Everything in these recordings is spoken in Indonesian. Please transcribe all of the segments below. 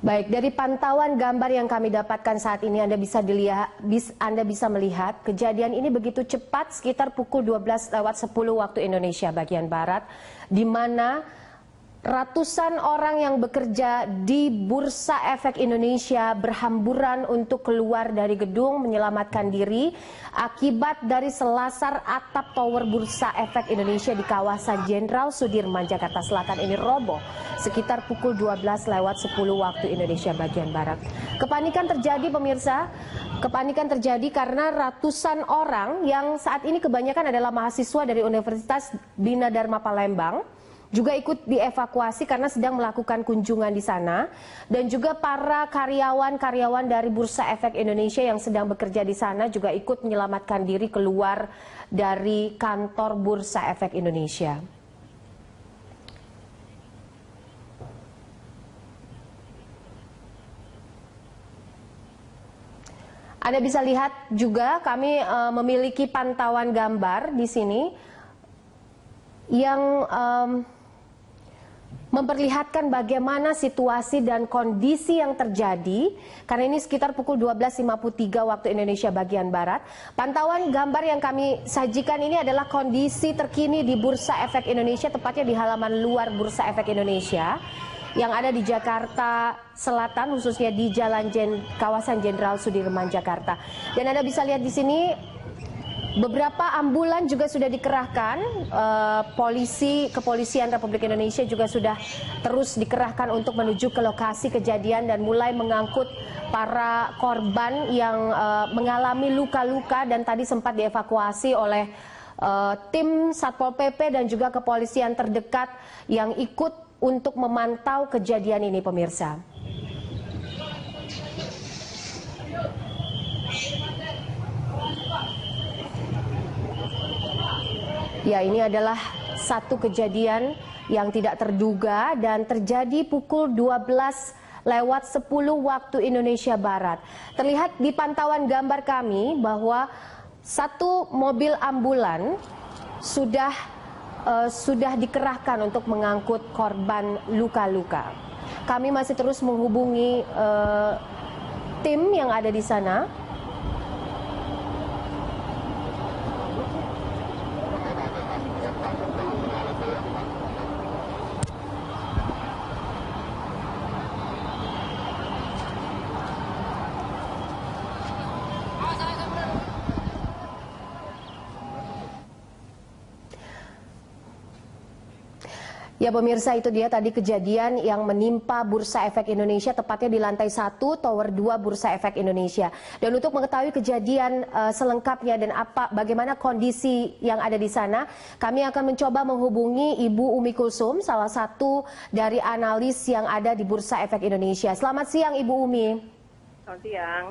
Baik, dari pantauan gambar yang kami dapatkan saat ini Anda bisa melihat kejadian ini begitu cepat sekitar pukul 12:10 waktu Indonesia bagian Barat, di mana ratusan orang yang bekerja di Bursa Efek Indonesia berhamburan untuk keluar dari gedung menyelamatkan diri akibat dari selasar atap tower Bursa Efek Indonesia di kawasan Jenderal Sudirman, Jakarta Selatan ini roboh sekitar pukul 12:10 waktu Indonesia bagian Barat. Kepanikan terjadi pemirsa, kepanikan terjadi karena ratusan orang yang saat ini kebanyakan adalah mahasiswa dari Universitas Bina Dharma Palembang juga ikut dievakuasi karena sedang melakukan kunjungan di sana, dan juga para karyawan-karyawan dari Bursa Efek Indonesia yang sedang bekerja di sana juga ikut menyelamatkan diri keluar dari kantor Bursa Efek Indonesia. Anda bisa lihat juga kami memiliki pantauan gambar di sini yang memperlihatkan bagaimana situasi dan kondisi yang terjadi, karena ini sekitar pukul 12:53 waktu Indonesia bagian Barat. Pantauan gambar yang kami sajikan ini adalah kondisi terkini di Bursa Efek Indonesia, tepatnya di halaman luar Bursa Efek Indonesia yang ada di Jakarta Selatan, khususnya di kawasan Jenderal Sudirman, Jakarta. Dan Anda bisa lihat di sini beberapa ambulan juga sudah dikerahkan, kepolisian Republik Indonesia juga sudah terus dikerahkan untuk menuju ke lokasi kejadian dan mulai mengangkut para korban yang mengalami luka-luka dan tadi sempat dievakuasi oleh tim Satpol PP dan juga kepolisian terdekat yang ikut untuk memantau kejadian ini, pemirsa. Ya, ini adalah satu kejadian yang tidak terduga dan terjadi pukul 12:10 waktu Indonesia Barat. Terlihat di pantauan gambar kami bahwa satu mobil ambulan sudah dikerahkan untuk mengangkut korban luka-luka. Kami masih terus menghubungi tim yang ada di sana. Ya pemirsa, itu dia tadi kejadian yang menimpa Bursa Efek Indonesia, tepatnya di lantai 1 Tower 2 Bursa Efek Indonesia. Dan untuk mengetahui kejadian selengkapnya dan bagaimana kondisi yang ada di sana, kami akan mencoba menghubungi Ibu Umi Kulsum, salah satu dari analis yang ada di Bursa Efek Indonesia. Selamat siang Ibu Umi. Selamat siang.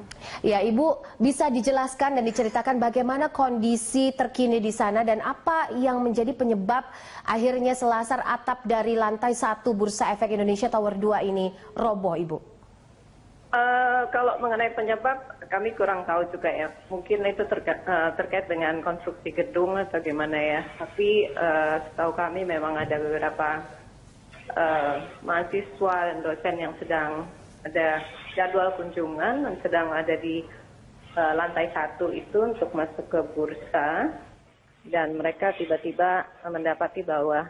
Ya, Ibu bisa dijelaskan dan diceritakan bagaimana kondisi terkini di sana dan apa yang menjadi penyebab akhirnya selasar atap dari lantai 1 Bursa Efek Indonesia Tower 2 ini roboh, Ibu? Kalau mengenai penyebab, kami kurang tahu juga ya. Mungkin itu terkait dengan konstruksi gedung atau gimana ya. Tapi setahu kami memang ada beberapa mahasiswa dan dosen yang sedang ada jadwal kunjungan dan sedang ada di lantai 1 itu untuk masuk ke bursa, dan mereka tiba-tiba mendapati bahwa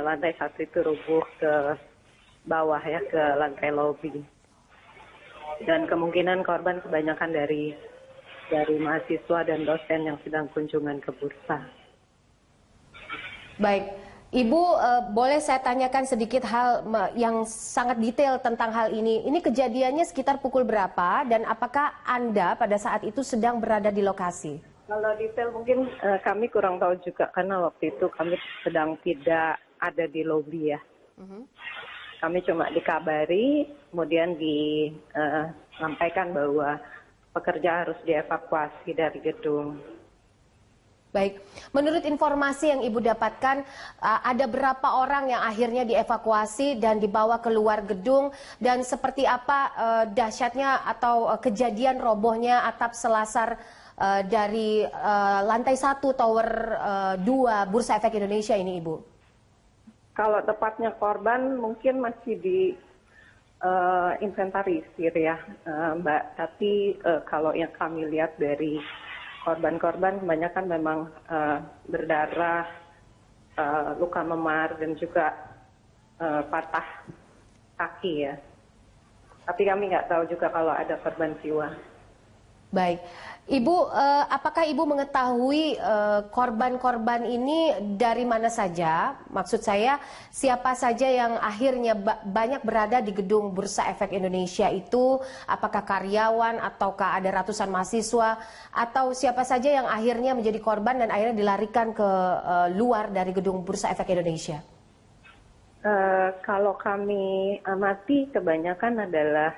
lantai 1 itu rubuh ke bawah ya, ke lantai lobi, dan kemungkinan korban kebanyakan dari mahasiswa dan dosen yang sedang kunjungan ke bursa. Baik, Ibu, boleh saya tanyakan sedikit hal yang sangat detail tentang hal ini. Ini kejadiannya sekitar pukul berapa dan apakah Anda pada saat itu sedang berada di lokasi? Kalau detail mungkin kami kurang tahu juga karena waktu itu kami sedang tidak ada di lobi ya. Kami cuma dikabari, kemudian disampaikan bahwa pekerja harus dievakuasi dari gedung. Baik, menurut informasi yang Ibu dapatkan, ada berapa orang yang akhirnya dievakuasi dan dibawa keluar gedung, dan seperti apa dahsyatnya atau kejadian robohnya atap selasar dari lantai 1 Tower 2 Bursa Efek Indonesia ini, Ibu? Kalau tepatnya korban mungkin masih di inventarisir ya, Mbak. Tapi kalau yang kami lihat dari korban-korban kebanyakan memang berdarah, luka memar dan juga patah kaki ya. Tapi kami nggak tahu juga kalau ada korban jiwa. Baik, Ibu, apakah Ibu mengetahui korban-korban ini dari mana saja? Maksud saya, siapa saja yang akhirnya banyak berada di gedung Bursa Efek Indonesia itu? Apakah karyawan ataukah ada ratusan mahasiswa? Atau siapa saja yang akhirnya menjadi korban dan akhirnya dilarikan ke luar dari gedung Bursa Efek Indonesia? Kalau kami amati kebanyakan adalah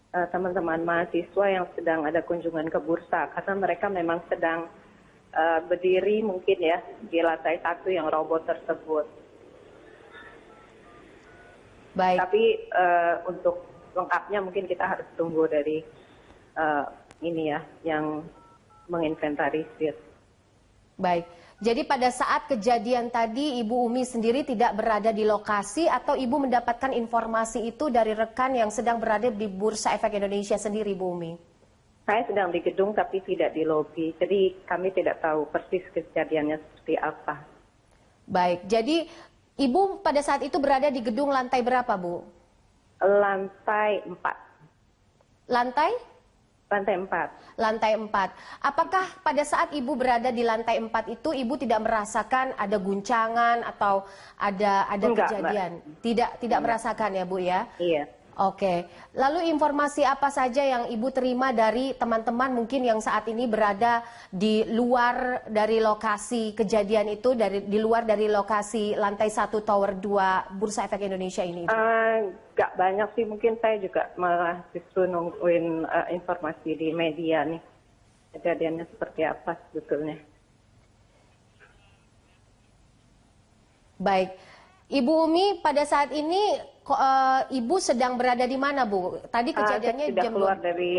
teman-teman mahasiswa yang sedang ada kunjungan ke bursa karena mereka memang sedang berdiri mungkin ya di lantai 1 yang roboh tersebut. Baik. Tapi untuk lengkapnya mungkin kita harus tunggu dari ini ya yang menginventarisir. Baik. Jadi pada saat kejadian tadi Ibu Umi sendiri tidak berada di lokasi atau Ibu mendapatkan informasi itu dari rekan yang sedang berada di Bursa Efek Indonesia sendiri, Ibu Umi? Saya sedang di gedung tapi tidak di lobi, jadi kami tidak tahu persis kejadiannya seperti apa. Baik, jadi Ibu pada saat itu berada di gedung lantai berapa, Bu? Lantai 4. Lantai? Lantai 4. Lantai 4. Apakah pada saat Ibu berada di lantai 4 itu Ibu tidak merasakan ada guncangan atau ada Enggak, kejadian? Mbak. Tidak merasakan ya, Bu ya? Iya. Oke. Lalu informasi apa saja yang Ibu terima dari teman-teman mungkin yang saat ini berada di luar dari lokasi kejadian itu, di luar dari lokasi lantai 1 Tower 2 Bursa Efek Indonesia ini? Nggak banyak sih, mungkin saya juga malah justru nungguin informasi di media nih. Kejadiannya seperti apa sebetulnya. Baik. Ibu Umi pada saat ini Ibu sedang berada di mana, Bu? Tadi kejadiannya sudah jam keluar dari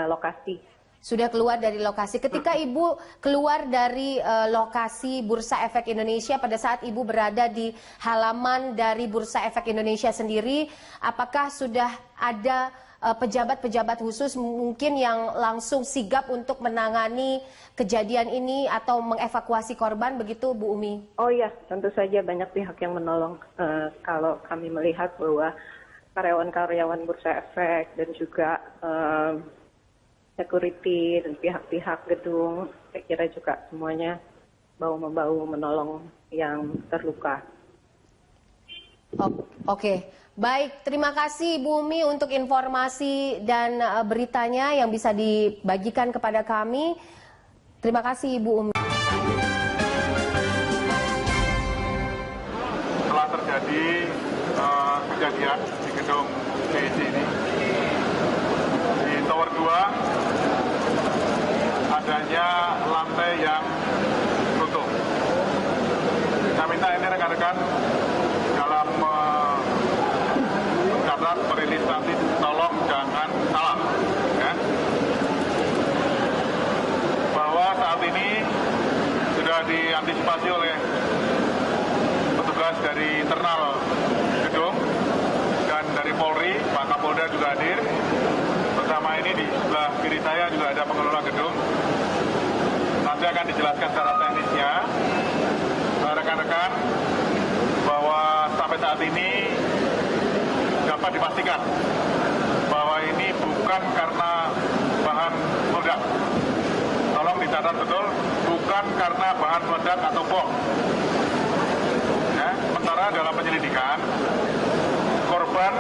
lokasi. Sudah keluar dari lokasi. Ketika Ibu keluar dari lokasi Bursa Efek Indonesia pada saat Ibu berada di halaman dari Bursa Efek Indonesia sendiri, apakah sudah ada pejabat-pejabat khusus mungkin yang langsung sigap untuk menangani kejadian ini atau mengevakuasi korban begitu, Bu Umi? Oh iya, tentu saja banyak pihak yang menolong. Kalau kami melihat bahwa karyawan-karyawan Bursa Efek dan juga security dan pihak-pihak gedung, saya kira juga semuanya bahu-membahu menolong yang terluka. Oke, baik. Terima kasih Bu Umi untuk informasi dan beritanya yang bisa dibagikan kepada kami. Terima kasih Bu Umi. Telah terjadi kejadian di gedung BIC ini. Di Tower 2 adanya lantai yang runtuh. Saya minta ini rekan-rekan dalam mencatat merilis nanti tolong jangan salah, ya. Bahwa saat ini sudah diantisipasi oleh petugas dari internal gedung dan dari Polri, Pak Kapolda juga hadir. Bersama ini di sebelah kiri saya juga ada pengelola gedung. Nanti akan dijelaskan secara teknisnya, rekan-rekan, bahwa sampai saat ini dapat dipastikan bahwa ini bukan karena bahan meledak. Tolong dicatat betul, bukan karena bahan meledak atau bom. Ya, sementara dalam penyelidikan, korban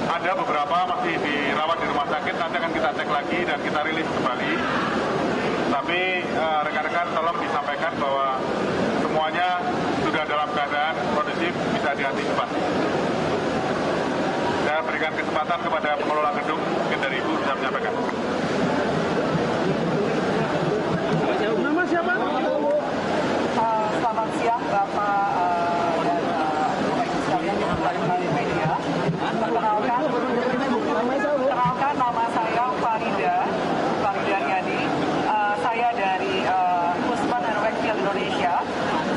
ada beberapa masih dirawat di rumah sakit, nanti akan kita cek lagi dan kita rilis kembali. Tapi rekan-rekan tolong disampaikan bahwa semuanya sudah dalam keadaan kondusif, bisa diantisipasi. Saya berikan kesempatan kepada pengelola gedung, mungkin dari Ibu bisa menyampaikan. Nama siapa? Selamat siang Bapak dan Bapak Ibu sekalian yang dari media. Perkenalkan nama saya Farida Yani. Saya dari Usman and Wakefield Indonesia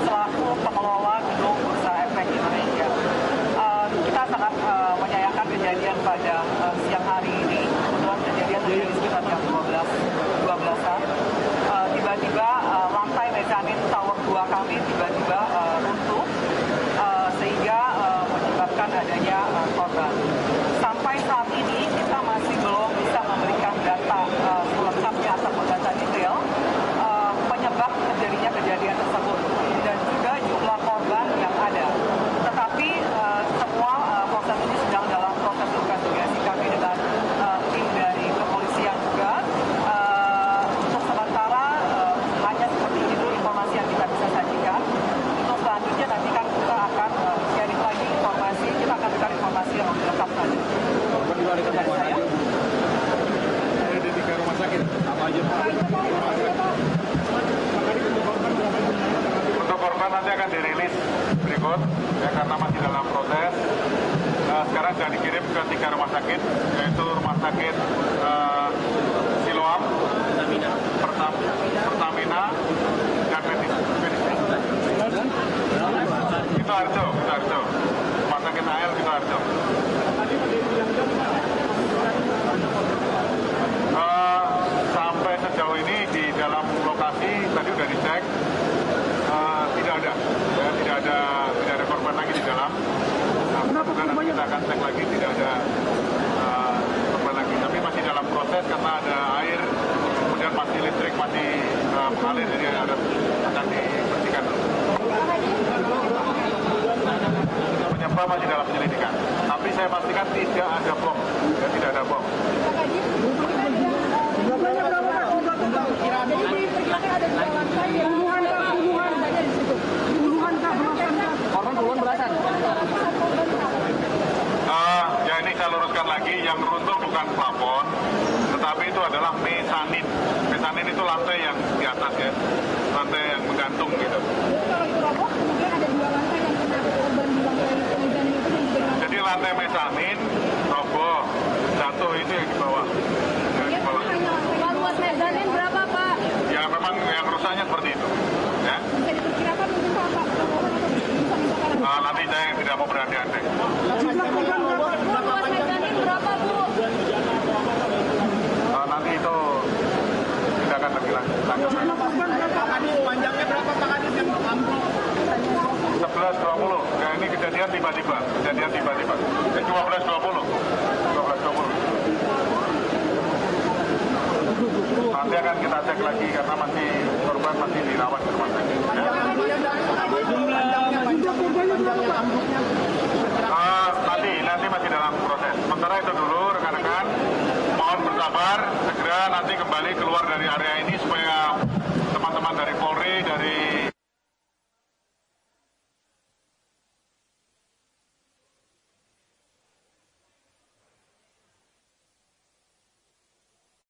selaku pengelola gedung Bursa Efek Indonesia. Kita sangat menyayangkan kejadian ikut, ya, karena masih dalam proses. Sekarang sudah dikirim ke 3 rumah sakit, yaitu Rumah Sakit Siloam, Pertamina, dan Medis. Sidoarjo. Rumah Sakit AL Sidoarjo. Sampai sejauh ini di dalam lokasi tadi sudah dicek, tidak ada, ya, tidak ada korban lagi di dalam. Nanti kita akan cek lagi, tidak ada korban lagi. Tapi masih dalam proses karena ada air, kemudian masih listrik masih mengalir, jadi akan dibersihkan. Penyebab masih dalam penyelidikan. Tapi saya pastikan tidak ada bom, ya, tidak ada bom. Ya, ini saya luruskan lagi, yang runtuh bukan plafon, tetapi itu adalah mesanin. Mesanin itu lantai yang di atas, ya, lantai yang menggantung gitu. Jadi lantai mesanin roboh, jatuh, itu yang di bawah. Pak, luas mezanin berapa, Pak? Ya memang yang rusaknya seperti itu. Ya. Bisa diperkirakan mungkin Pak? Nanti saya tidak mau berandai-andai. Luas mezanin berapa, Bu? Nanti itu tidak akan lebih lanjut. Panjangnya berapa Pak Kadis yang ambruk? 11.20. Ya, ini kejadian tiba-tiba. 12.20. Nanti akan kita cek lagi karena korban masih dirawat di rumah sakit. Ya. Nanti masih dalam proses. Sementara itu dulu rekan-rekan, mohon bersabar, segera nanti kembali keluar dari area ini supaya teman-teman dari Polri, dari